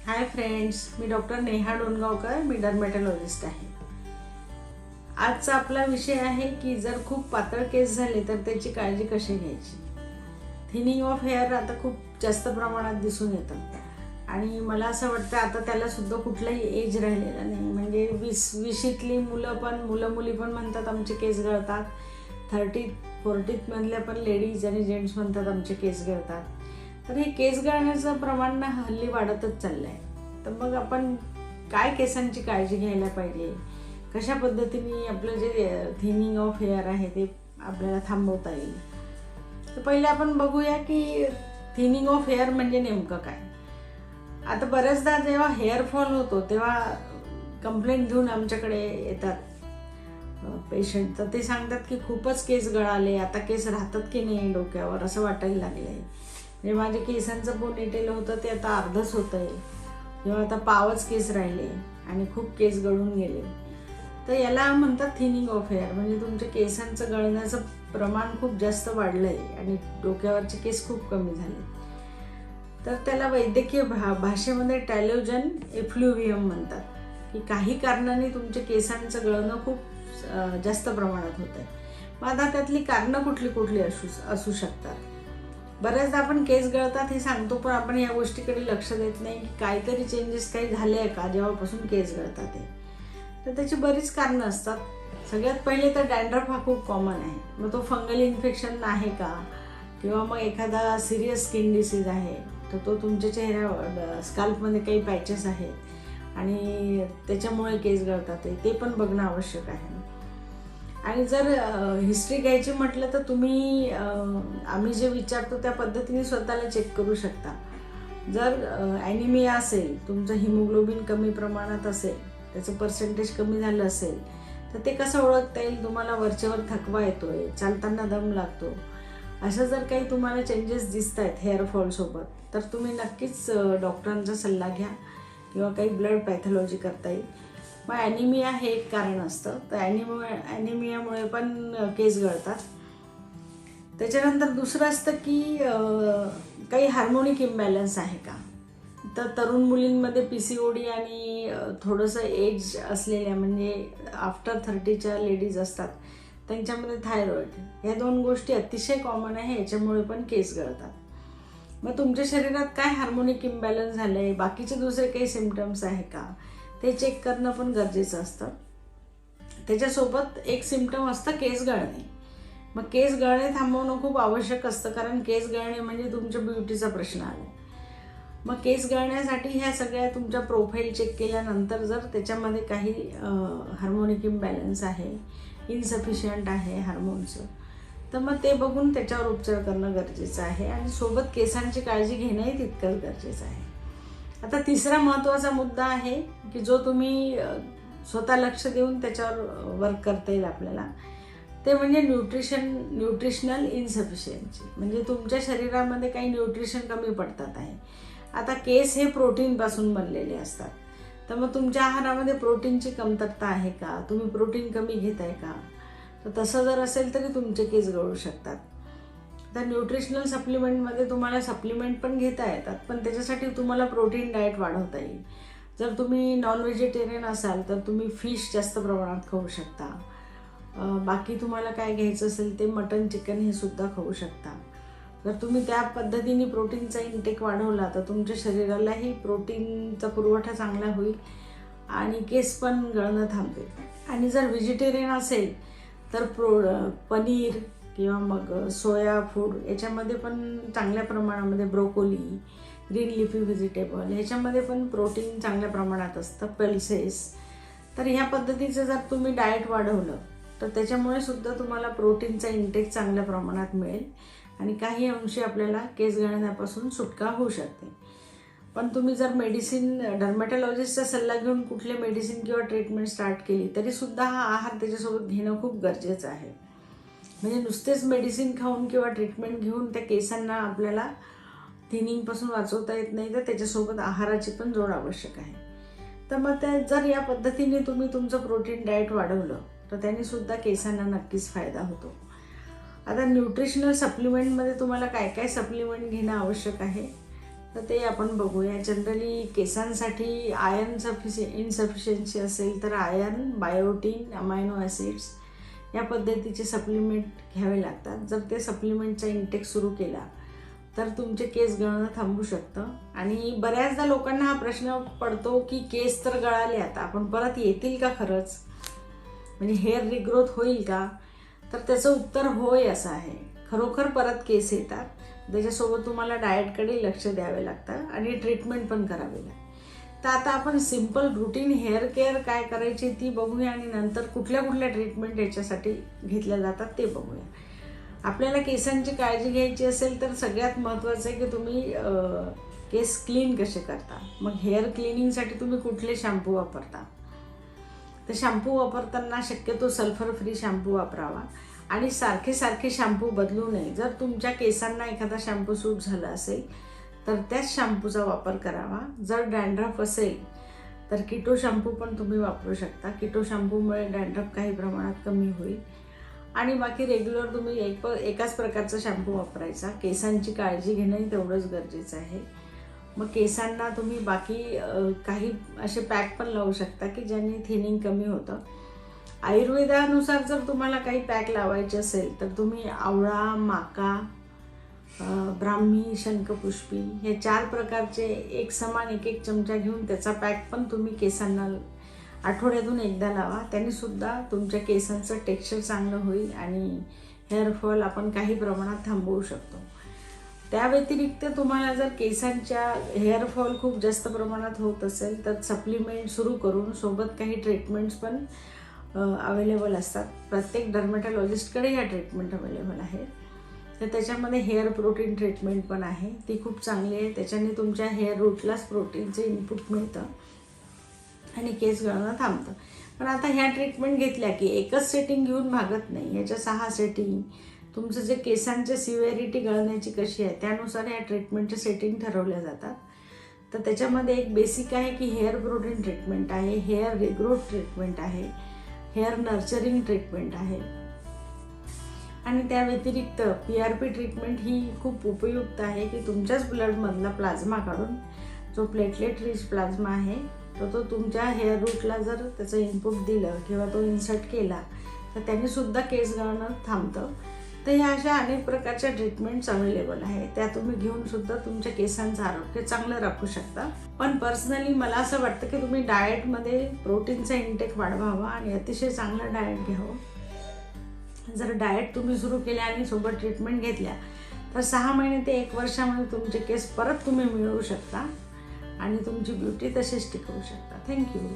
Hi friends, मी doctor Neha Dongaonkar, मी डर्मॅटॉलॉजिस्ट आहे। आजचा आपला विषय आहे की जर खूप पातळ केस झाले तर त्याची काळजी कशी घ्यायची। थिनिंग ऑफ हेअर आता खूप जास्त प्रमाणात दिसून येतं आणि मला असं वाटतं आता त्याला सुद्धा कुठलाही एज राहिलेला नाही। म्हणजे 20-20तली मुलं मुली पण म्हणतात आमचे केस गळतात, 30-40 मधल्या पण लेडीज आणि जेंट्स म्हणतात आमचे केस गळतात। तर हे केस गळण्याचं प्रमाण ना हल्ली वाढतच चाललं आहे। तर मग आपण काय केसांची काळजी घ्यायला पाहिजे, कशा पद्धतीने आपलं जे थिनिंग ऑफ हेअर आहे ते आपल्याला थांबवता येईल। तर पहिले आपण बघूया की थिनिंग ऑफ हेअर म्हणजे नेमकं काय। आता बऱ्याचदा जेव्हा हेअर फॉल होतो तेव्हा कंप्लेंट घेऊन आमच्याकडे येतात पेशंट, तर ते सांगतात की खूपच केस गळाले, आता केस राहतात की नाही डोक्यावर असं वाटायला लागलंय। म्हणजे माझे केसांचं पोनीटेल होतं ते आता अर्धच होतंय किंवा आता पावच केस राहिले आणि खूप केस गळून गेले। तर याला म्हणतात थिनिंग ऑफ हेअर, म्हणजे तुमच्या केसांचं गळण्याचं प्रमाण खूप जास्त वाढलंय आणि डोक्यावरचे केस खूप कमी झाले। तर त्याला वैद्यकीय भाषेमध्ये टॅलोजन एफ्लुव्हियम म्हणतात की काही कारणाने तुमच्या केसांचं गळणं खूप जास्त प्रमाणात होत आहे। मग आता त्यातली कारणं कुठली कुठली असू शकतात। बऱ्याचदा आपण केस गळतात हे सांगतो पण आपण या गोष्टीकडे लक्ष देत नाही की काहीतरी चेंजेस काही झाले आहे का जेव्हापासून केस गळतात ते। तर त्याची बरीच कारणं असतात। सगळ्यात पहिले तर डॅन्ड्रफ हा खूप कॉमन आहे। मग तो फंगल इन्फेक्शन आहे का किंवा मग एखादा सिरियस स्किन डिसीज आहे तर तो तुमच्या चेहऱ्यावर स्काल्पमध्ये काही पॅचेस आहेत आणि त्याच्यामुळे केस गळतात ते पण बघणं आवश्यक आहे। आणि जर हिस्ट्री घ्यायची म्हटलं तर तुम्ही आम्ही जे विचारतो त्या पद्धतीने स्वतःला चेक करू शकता। जर ॲनिमिया असेल, तुमचं हिमोग्लोबिन कमी प्रमाणात असेल, त्याचं पर्सेंटेज कमी झालं असेल तर ते कसं ओळखता येईल। तुम्हाला वरच्यावर थकवा येतोय, चालताना दम लागतो, असं जर काही तुम्हाला चेंजेस दिसत आहेत हेअरफॉलसोबत तर तुम्ही नक्कीच डॉक्टरांचा सल्ला घ्या किंवा काही ब्लड पॅथॉलॉजी करता येईल। मग ॲनिमिया हे एक कारण असतं, तर ॲनिमियामुळे पण केस गळतात। त्याच्यानंतर दुसरं असतं की काही हार्मोनिक इम्बॅलन्स आहे का। तर तरुण मुलींमध्ये PCOD आणि थोडंसं एज असलेल्या म्हणजे आफ्टर 30च्या लेडीज असतात त्यांच्यामध्ये थायरॉइड, या दोन गोष्टी अतिशय कॉमन आहे, याच्यामुळे पण केस गळतात। मग तुमच्या शरीरात काय हार्मोनिक इम्बॅलन्स झालं आहे, बाकीचे दुसरे काही सिम्पटम्स आहे का ते चेक करणं पण गरजेचं असतं। त्याच्यासोबत एक सिम्पटम असतं केस गळणे। मग केस गळणे थांबवणं खूप आवश्यक असतं, कारण केस गळणे म्हणजे तुमच्या ब्युटीचा प्रश्न आला। मग केस गळण्यासाठी ह्या सगळ्या तुमच्या प्रोफाईल चेक केल्यानंतर जर त्याच्यामध्ये काही हार्मोनिक इम्बॅलन्स आहे, इनसफिशियंट आहे हार्मोनचं, तर मग ते बघून त्याच्यावर उपचार करणं गरजेचं आहे आणि सोबत केसांची काळजी घेणंही तितकंच गरजेचं आहे। आता तिसरा महत्त्वाचा मुद्दा आहे की जो तुम्ही स्वतः लक्ष देऊन त्याच्यावर वर्क करता येईल आपल्याला, ते म्हणजे न्यूट्रिशनल इन्सफिशियन्सी, म्हणजे तुमच्या शरीरामध्ये काही न्यूट्रिशन कमी पडतात आहे। आता केस हे प्रोटीनपासून बनलेले असतात, तर मग तुमच्या आहारामध्ये प्रोटीनची कमतरता आहे का, तुम्ही प्रोटीन कमी घेताय का, तर तसं जर असेल तरी तुमचे केस गळू शकतात। तर न्यूट्रिशनल सप्लिमेंटमध्ये तुम्हाला सप्लिमेंट पण घेता येतात, पण त्याच्यासाठी तुम्हाला प्रोटीन डाएट वाढवता येईल। जर तुम्ही नॉन व्हेजिटेरियन असाल तर तुम्ही फिश जास्त प्रमाणात खाऊ शकता, बाकी तुम्हाला काय घ्यायचं असेल ते मटन चिकन हे सुद्धा खाऊ शकता। जर तुम्ही त्या पद्धतीने प्रोटीनचा इंटेक वाढवला तर तुमच्या शरीरालाही प्रोटीनचा पुरवठा चांगला होईल आणि केस पण गळणं थांबेल। आणि जर व्हेजिटेरियन असेल तर पनीर किंवा मग सोया फूड याच्यामध्ये पण चांगल्या प्रमाणामध्ये, ब्रोकोली, ग्रीन लिफी व्हेजिटेबल ह्याच्यामध्ये पण प्रोटीन चांगल्या प्रमाणात असतं, पल्सेस। तर ह्या पद्धतीचं जर तुम्ही डाएट वाढवलं तर त्याच्यामुळे सुद्धा तुम्हाला प्रोटीनचा इंटेक चांगल्या प्रमाणात मिळेल आणि काही अंशी आपल्याला केस गळण्यापासून सुटका होऊ शकते। पण तुम्ही जर मेडिसिन डर्मॅटॉलॉजिस्टचा सल्ला घेऊन कुठले मेडिसिन किंवा ट्रीटमेंट स्टार्ट केली तरी सुद्धा हा आहार त्याच्यासोबत घेणं खूप गरजेचं आहे। म्हणजे नुसतेच मेडिसिन खाऊन किंवा ट्रीटमेंट घेऊन त्या केसांना आपल्याला थिनिंगपासून वाचवता येत नाही, तर त्याच्यासोबत आहाराची पण जोड आवश्यक आहे। तर मग जर या पद्धतीने तुम्ही तुमचं प्रोटीन डाएट वाढवलं तर त्याने सुद्धा केसांना नक्कीच फायदा होतो। आता न्यूट्रिशनल सप्लिमेंटमध्ये तुम्हाला काय काय सप्लिमेंट घेणं आवश्यक आहे तर ते आपण बघूया. जनरली केसांसाठी आयर्न इनसफिशियन्सी असेल तर आयर्न, बायोटीन, अमायनो ॲसिड्स या पद्धतीचे सप्लिमेंट घ्यावे लागतात. जर ते सप्लिमेंटचा इंटेक सुरू केला तर तुमचे केस गळणं थांबू शकतं. आणि बऱ्याचदा लोकांना हा प्रश्न पडतो की केस तर गळाले, आता आपण परत येतील का खरंच, म्हणजे हेअर रिग्रोथ होईल का? तर त्याचं उत्तर होय असं आहे. खरोखर परत केस येतात. त्याच्यासोबत तुम्हाला डाएटकडे लक्ष द्यावे लागतं आणि ट्रीटमेंट पण करावी लागते. तर आता आपण सिम्पल रुटीन हेअर केअर काय करायची ती बघूया आणि नंतर कुठल्या कुठल्या ट्रीटमेंट याच्यासाठी घेतल्या जातात ते बघूया. आपल्याला केसांची काळजी घ्यायची असेल तर सगळ्यात महत्त्वाचं आहे की तुम्ही केस क्लीन कसे करता. मग हेअर क्लिनिंगसाठी तुम्ही कुठले शॅम्पू वापरता. तर शॅम्पू वापरताना शक्यतो सल्फर फ्री शॅम्पू वापरावा आणि सारखे शॅम्पू बदलू नये. जर तुमच्या केसांना एखादा शॅम्पू सूट झाला असेल तर त्याच शॅम्पूचा वापर करावा. जर डॅन्ड्रफ असेल तर किटो शॅम्पू पण तुम्ही वापरू शकता. किटो शॅम्पूमुळे डॅन्ड्रफ काही प्रमाणात कमी होईल. आणि बाकी रेग्युलर तुम्ही एकाच प्रकारचा शॅम्पू वापरायचा. केसांची काळजी घेणंही तेवढंच गरजेचं आहे. मग केसांना तुम्ही बाकी काही असे पॅक पण लावू शकता की ज्याने थिनिंग कमी होतं. आयुर्वेदानुसार जर तुम्हाला काही पॅक लावायचे असेल तर तुम्ही आवळा, माका, ब्राह्मी, शंखपुष्पी हे 4 प्रकारचे एक समान एक चमचा घेऊन त्याचा पॅक पण तुम्ही केसांना आठवड्यातून एकदा लावा. त्याने सुद्धा तुमच्या केसांचं टेक्स्चर चांगलं होईल आणि हेअरफॉल आपण काही प्रमाणात थांबवू शकतो. त्या व्यतिरिक्त तुम्हाला जर केसांच्या हेअरफॉल खूप जास्त प्रमाणात होत असेल तर सप्लिमेंट सुरू करून सोबत काही ट्रीटमेंट्स पण अवेलेबल असतात. प्रत्येक डर्मेटॉलॉजिस्टकडे ह्या ट्रीटमेंट अवेलेबल आहे. तर त्याच्यामध्ये हेअर प्रोटीन ट्रीटमेंट पण आहे, ती खूप चांगली आहे. त्याच्याने तुमच्या हेअर रूटलाच प्रोटीनचं इनपुट मिळतं आणि केस गळणं थांबतं. पण आता ह्या ट्रीटमेंट घेतल्या की एकच सेटिंग घेऊन भागत नाही. याच्या 6 सेटिंग, तुमचं जे केसांची सिव्हिअरिटी गळण्याची कशी आहे त्यानुसार या ट्रीटमेंटच्या सेटिंग ठरवल्या जातात. तर त्याच्यामध्ये एक बेसिक आहे की हेअर प्रोटीन ट्रीटमेंट आहे, हेअर रिग्रोथ ट्रीटमेंट आहे, हेअर नर्चरिंग ट्रीटमेंट आहे आणि त्या व्यतिरिक्त PRP ट्रीटमेंट ही खूप उपयुक्त आहे की तुमच्याच ब्लडमधला प्लाझ्मा काढून जो प्लेटलेट रिच प्लाझ्मा आहे तो तुमच्या हेअर रूटला जर त्याचं इनपुट दिलं किंवा तो इन्सर्ट केला तर त्याने सुद्धा केस गळणं थांबतं. तर ह्या अशा अनेक प्रकारच्या ट्रीटमेंट्स अवेलेबल आहे. त्या तुम्ही घेऊन सुद्धा तुमच्या केसांचं आरोग्य चांगलं राखू शकता. पण पर्सनली मला असं वाटतं की तुम्ही डाएटमध्ये प्रोटीनचा इंटेक वाढवावा आणि अतिशय चांगलं डाएट घ्यावं. जर डाएट तुम्ही सुरू केल्या आणि सोबत ट्रीटमेंट घेतल्या तर 6 महिने ते 1 वर्षामध्ये तुमचे केस परत तुम्ही मिळवू शकता आणि तुमची ब्युटी तशीच टिकवू शकता. थँक्यू.